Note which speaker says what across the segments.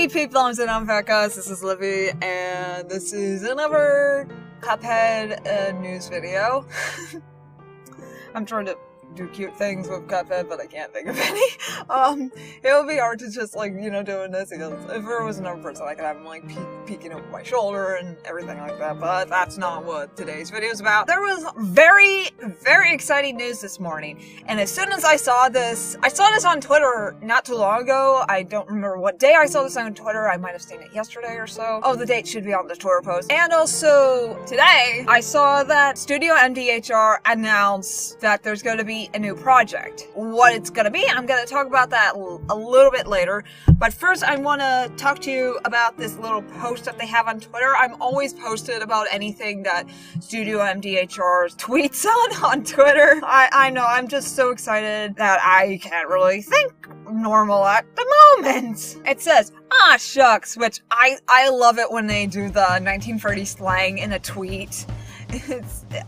Speaker 1: Hey people, I'm Unfat, this is Livy, and this is another Cuphead news video. I'm trying to do cute things with Cuphead, but I can't think of any. It would be hard to just, like, you know, doing this, because if there was another person, I could have him, like, peeking over my shoulder and everything like that, but that's not what today's video is about. There was very, very exciting news this morning, and as soon as I saw this on Twitter not too long ago. I don't remember what day I saw this on Twitter. I might have seen it yesterday or so. Oh, the date should be on the Twitter post. And also, today, I saw that Studio MDHR announced that there's going to be a new project. What it's gonna be, I'm gonna talk about that a little bit later, but first I want to talk to you about this little post that they have on Twitter. I'm always posted about anything that Studio MDHR tweets on Twitter. I know, I'm just so excited that I can't really think normal at the moment. It says, "Ah shucks," which I love it when they do the 1930s slang in a tweet.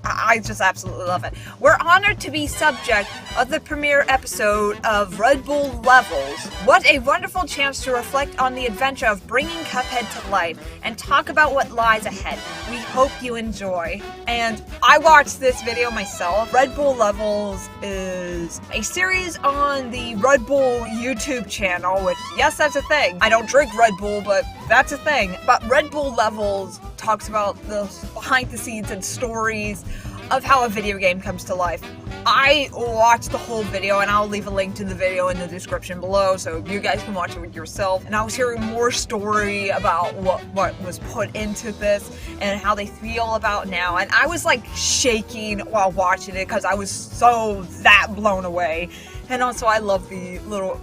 Speaker 1: I just absolutely love it. "We're honored to be subject of the premiere episode of Red Bull Levels. What a wonderful chance to reflect on the adventure of bringing Cuphead to life and talk about what lies ahead. We hope you enjoy." And I watched this video myself. Red Bull Levels is a series on the Red Bull YouTube channel, which, yes, that's a thing. I don't drink Red Bull, but that's a thing. But Red Bull Levels talks about the behind the scenes and stories of how a video game comes to life. I watched the whole video, and I'll leave a link to the video in the description below so you guys can watch it with yourself. And I was hearing more story about what was put into this and how they feel about now, and I was like shaking while watching it because I was so that blown away. And also I love the little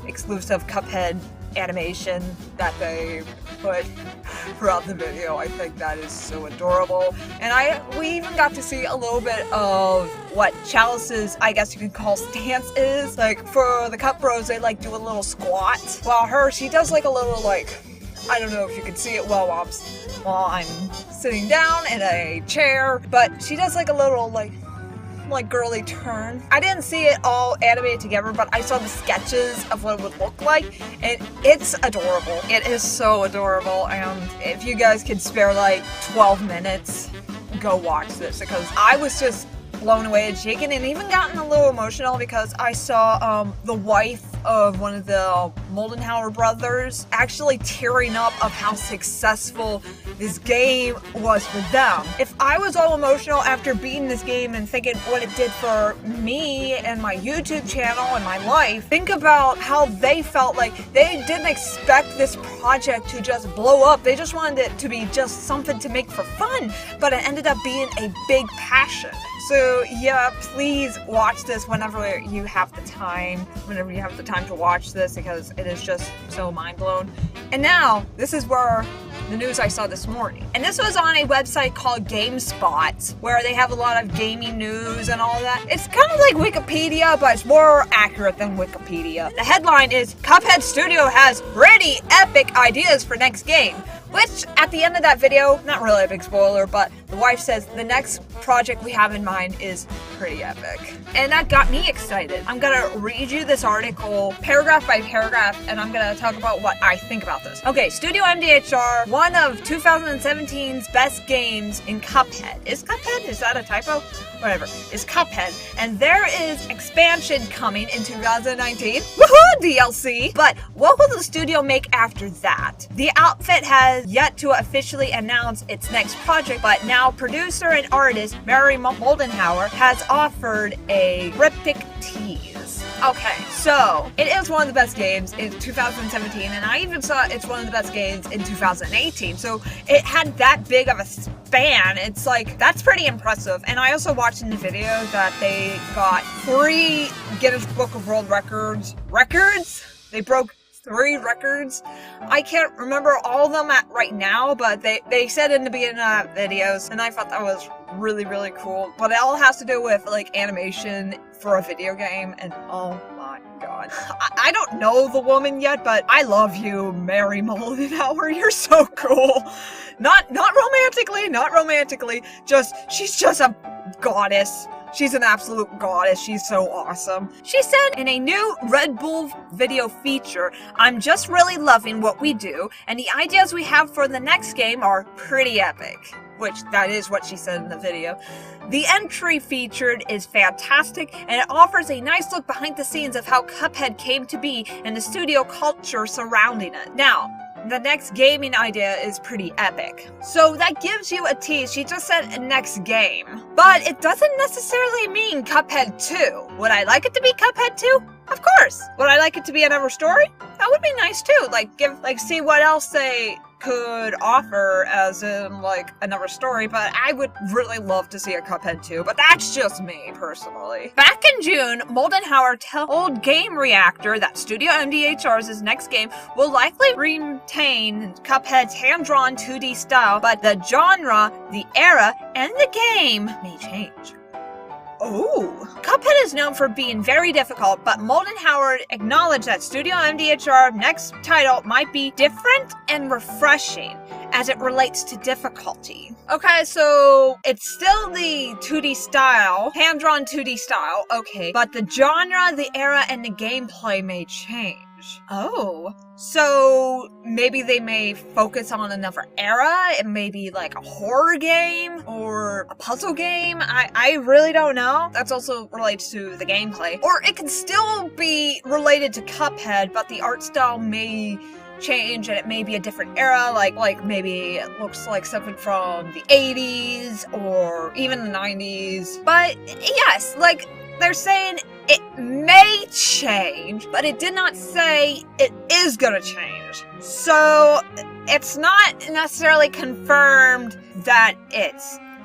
Speaker 1: exclusive Cuphead animation that they put throughout the video. I think that is so adorable. And we even got to see a little bit of what Chalice's, I guess you could call, stance is. Like, for the Cup Bros, they like do a little squat, while she does like a little, like, I don't know if you can see it while I'm sitting down in a chair, but she does like a little like girly turn. I didn't see it all animated together, but I saw the sketches of what it would look like, and it's adorable. It is so adorable, and if you guys could spare like 12 minutes, go watch this, because I was just blown away and shaken, and even gotten a little emotional because I saw the wife of one of the Moldenhauer brothers actually tearing up of how successful this game was for them. If I was all emotional after beating this game and thinking what it did for me and my YouTube channel and my life, think about how they felt. Like, they didn't expect this project to just blow up. They just wanted it to be just something to make for fun, but it ended up being a big passion. So yeah, please watch this whenever you have the time to watch this, because it is just so mind-blown. And now, this is where the news I saw this morning. And this was on a website called GameSpot, where they have a lot of gaming news and all that. It's kind of like Wikipedia, but it's more accurate than Wikipedia. The headline is, "Cuphead Studio has pretty epic ideas for next game." Which, at the end of that video, not really a big spoiler, but the wife says the next project we have in mind is pretty epic. And that got me excited. I'm gonna read you this article paragraph by paragraph, and I'm gonna talk about what I think about this. Okay, Studio MDHR, one of 2017's best games in Cuphead. Is Cuphead? Is that a typo? Whatever. Is Cuphead. And there is expansion coming in 2019. Woohoo! DLC! But what will the studio make after that? The outfit has yet to officially announce its next project, but now producer and artist Mary Moldenhauer has offered a cryptic tease. Okay, so it is one of the best games in 2017, and I even saw it's one of the best games in 2018. So it had that big of a span. It's like, that's pretty impressive. And I also watched in the video that they got 3 Guinness Book of World Records. They broke 3 records. I can't remember all of them right now, but they said in the beginning of videos, and I thought that was really, really cool. But it all has to do with, like, animation for a video game, and oh my god. I don't know the woman yet, but I love you, Mary Moldenhauer. You're so cool. Not romantically, she's just a goddess. She's an absolute goddess. She's so awesome. She said in a new Red Bull video feature, "I'm just really loving what we do, and the ideas we have for the next game are pretty epic." Which, that is what she said in the video. The entry featured is fantastic, and it offers a nice look behind the scenes of how Cuphead came to be and the studio culture surrounding it. Now, the next gaming idea is pretty epic. So that gives you a tease. She just said next game. But it doesn't necessarily mean Cuphead 2. Would I like it to be Cuphead 2? Of course. Would I like it to be another story? That would be nice too. See what else they could offer as in, another story, but I would really love to see a Cuphead 2, but that's just me, personally. Back in June, Moldenhauer told Game Reactor that Studio MDHR's next game will likely retain Cuphead's hand-drawn 2D style, but the genre, the era, and the game may change. Oh. Cuphead is known for being very difficult, but Moldenhauer acknowledged that Studio MDHR next title might be different and refreshing as it relates to difficulty. Okay, so it's still the 2D style, hand-drawn 2D style, okay, but the genre, the era, and the gameplay may change. Oh. So maybe they may focus on another era, and maybe like a horror game or a puzzle game. I really don't know. That's also relates to the gameplay. Or it could still be related to Cuphead, but the art style may change and it may be a different era, like maybe it looks like something from the 80s or even the 90s. But yes, like they're saying it may change, but it did not say it is gonna change. So it's not necessarily confirmed that it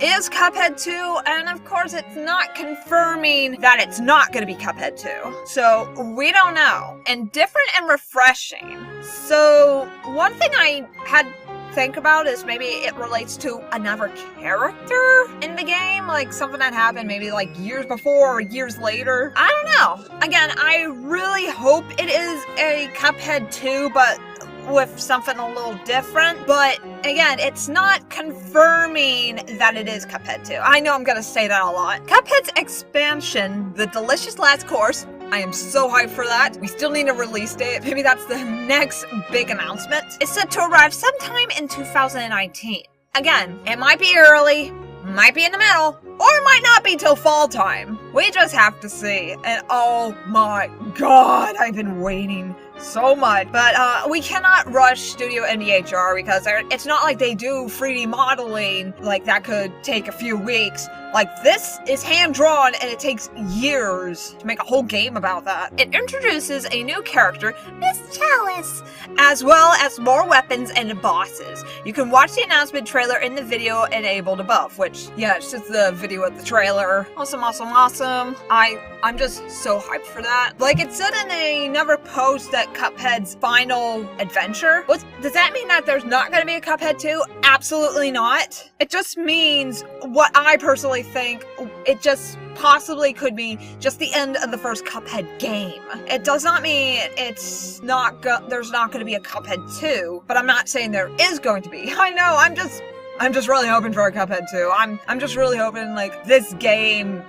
Speaker 1: is Cuphead 2, and of course it's not confirming that it's not gonna be Cuphead 2. So we don't know. And different and refreshing. So one thing I had think about is maybe it relates to another character in the game, like something that happened maybe like years before or years later. I don't know. Again, I really hope it is a Cuphead 2, but with something a little different. But again, it's not confirming that it is Cuphead 2. I know I'm gonna say that a lot. Cuphead's expansion, The Delicious Last Course, I am so hyped for that. We still need a release date. Maybe that's the next big announcement. It's set to arrive sometime in 2019. Again, it might be early, might be in the middle, or it might not be till fall time. We just have to see. And oh my god, I've been waiting so much. But we cannot rush Studio MDHR because it's not like they do 3D modeling. Like that could take a few weeks. Like this is hand-drawn and it takes years to make a whole game about that. It introduces a new character, Miss Chalice, as well as more weapons and bosses. You can watch the announcement trailer in the video enabled above, which, yeah, it's just the video of the trailer. Awesome, awesome, awesome. I'm just so hyped for that. Like it said in another post that Cuphead's final adventure. Does that mean that there's not going to be a Cuphead 2? Absolutely not. It just means what I personally think it just possibly could be just the end of the first Cuphead game. It does not mean it's not there's not going to be a Cuphead 2, but I'm not saying there is going to be. I know, I'm just really hoping for a Cuphead 2. I'm just really hoping like this game.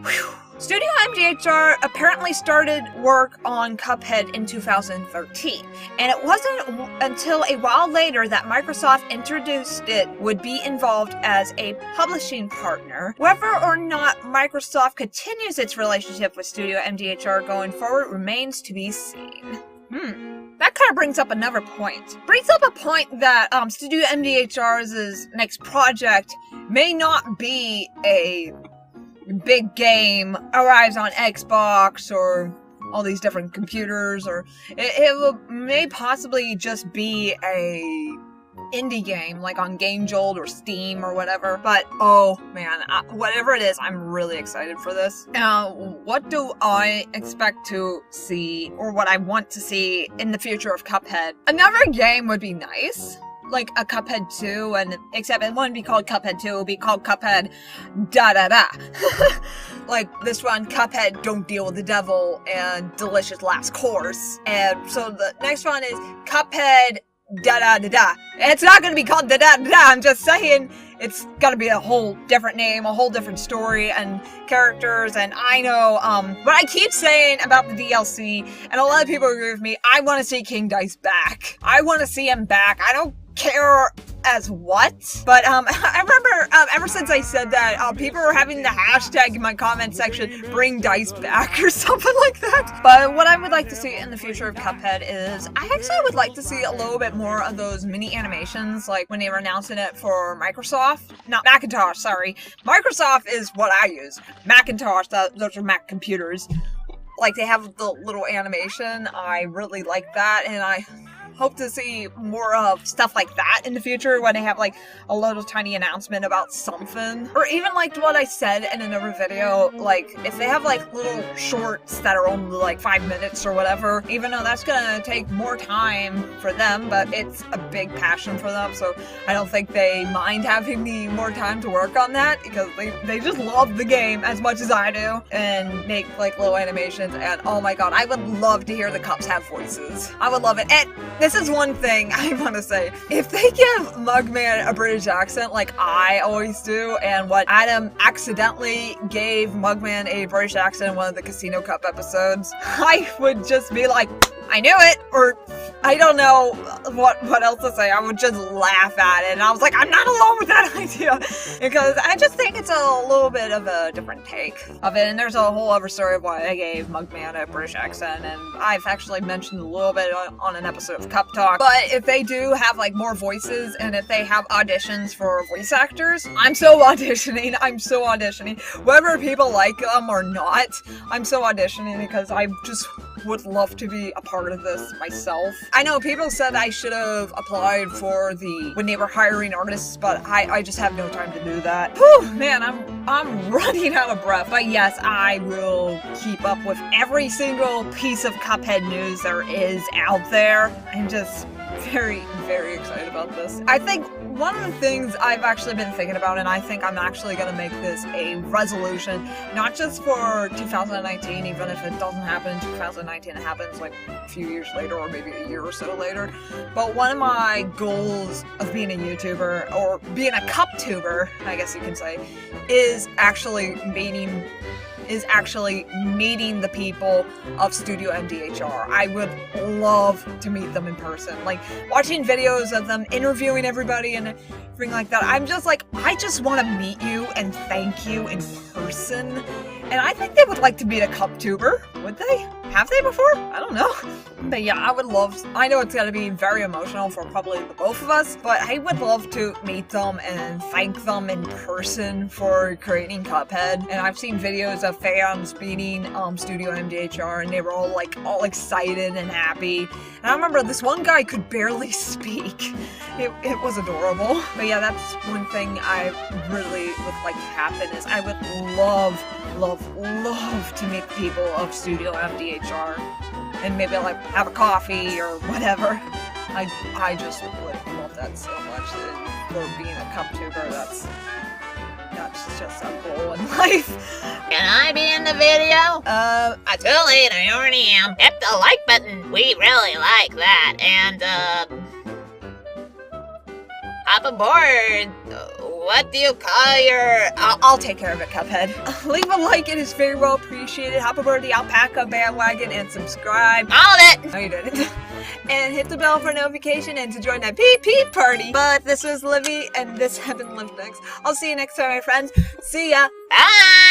Speaker 1: Whew. Studio MDHR apparently started work on Cuphead in 2013, and it wasn't until a while later that Microsoft introduced it would be involved as a publishing partner. Whether or not Microsoft continues its relationship with Studio MDHR going forward remains to be seen. That kind of brings up another point. Brings up a point that Studio MDHR's next project may not be a big game arrives on Xbox or all these different computers, or it may possibly just be a indie game like on Game Jolt or Steam or whatever. But oh man, whatever it is, I'm really excited for this. What do I expect to see, or what I want to see in the future of Cuphead? Another game would be nice. Like a Cuphead 2, and except it wouldn't be called Cuphead 2, it would be called Cuphead da-da-da. Like this one, Cuphead Don't Deal with the Devil and Delicious Last Course. And so the next one is Cuphead da-da-da-da. It's not gonna be called da-da-da-da, I'm just saying it's gotta be a whole different name, a whole different story and characters, and I know, but I keep saying about the DLC, and a lot of people agree with me, I want to see King Dice back. I want to see him back. I don't care as what, but I remember ever since I said that, people were having the hashtag in my comment section, bring Dice back or something like that. But what I would like to see in the future of Cuphead is, I actually would like to see a little bit more of those mini animations, like when they were announcing it for Microsoft, not Macintosh, sorry. Microsoft is what I use. Macintosh, those are Mac computers. Like, they have the little animation. I really like that, and I hope to see more of stuff like that in the future when they have like a little tiny announcement about something. Or even like what I said in another video, like if they have like little shorts that are only like 5 minutes or whatever, even though that's gonna take more time for them, but it's a big passion for them, so I don't think they mind having me more time to work on that, because they just love the game as much as I do and make like little animations, and oh my god, I would love to hear the Cups have voices. I would love it. And this is one thing I want to say. If they give Mugman a British accent like I always do, and what Adam accidentally gave Mugman a British accent in one of the Casino Cup episodes, I would just be like, I knew it, or I don't know what else to say. I would just laugh at it, and I was like, I'm not alone with that idea, because I just think it's a little bit of a different take of it, and there's a whole other story of why I gave Mugman a British accent, and I've actually mentioned a little bit on an episode of Cup Talk. But if they do have like more voices, and if they have auditions for voice actors, I'm so auditioning, whether people like them or not, I'm so auditioning, because I just would love to be a part of this myself. I know people said I should have applied for when they were hiring artists, but I just have no time to do that. Whew, man, I'm running out of breath. But yes, I will keep up with every single piece of Cuphead news there is out there. I'm just very, very excited about this. I think one of the things I've actually been thinking about, and I think I'm actually going to make this a resolution, not just for 2019, even if it doesn't happen in 2019, it happens like a few years later or maybe a year or so later, but one of my goals of being a YouTuber, or being a Cuptuber, I guess you can say, is actually meeting the people of Studio MDHR. I would love to meet them in person. Like, watching videos of them interviewing everybody and everything like that, I'm just like, I just want to meet you and thank you in person. And I think they would like to meet a Cuptuber. Would they? Have they before? I don't know. But yeah, I know it's gonna be very emotional for probably the both of us, but I would love to meet them and thank them in person for creating Cuphead. And I've seen videos of fans meeting Studio MDHR, and they were all excited and happy. And I remember this one guy could barely speak. It was adorable. But yeah, that's one thing I really would like to happen, is I would love to meet people of Studio MDHR and maybe like have a coffee or whatever. I just would love that so much, and for being a Cuptuber, that's just a goal in life.
Speaker 2: Can I be in the video? Too late, I already am. Hit the like button, we really like that, and hop aboard. What do you call your...
Speaker 1: I'll take care of it, Cuphead. Leave a like, it is very well appreciated. Hop aboard the alpaca bandwagon and subscribe.
Speaker 2: All of it!
Speaker 1: No, you didn't. And hit the bell for notification and to join that peep party. But this was Livy, and this has been Livdaneix. I'll see you next time, my friends. See ya!
Speaker 2: Bye!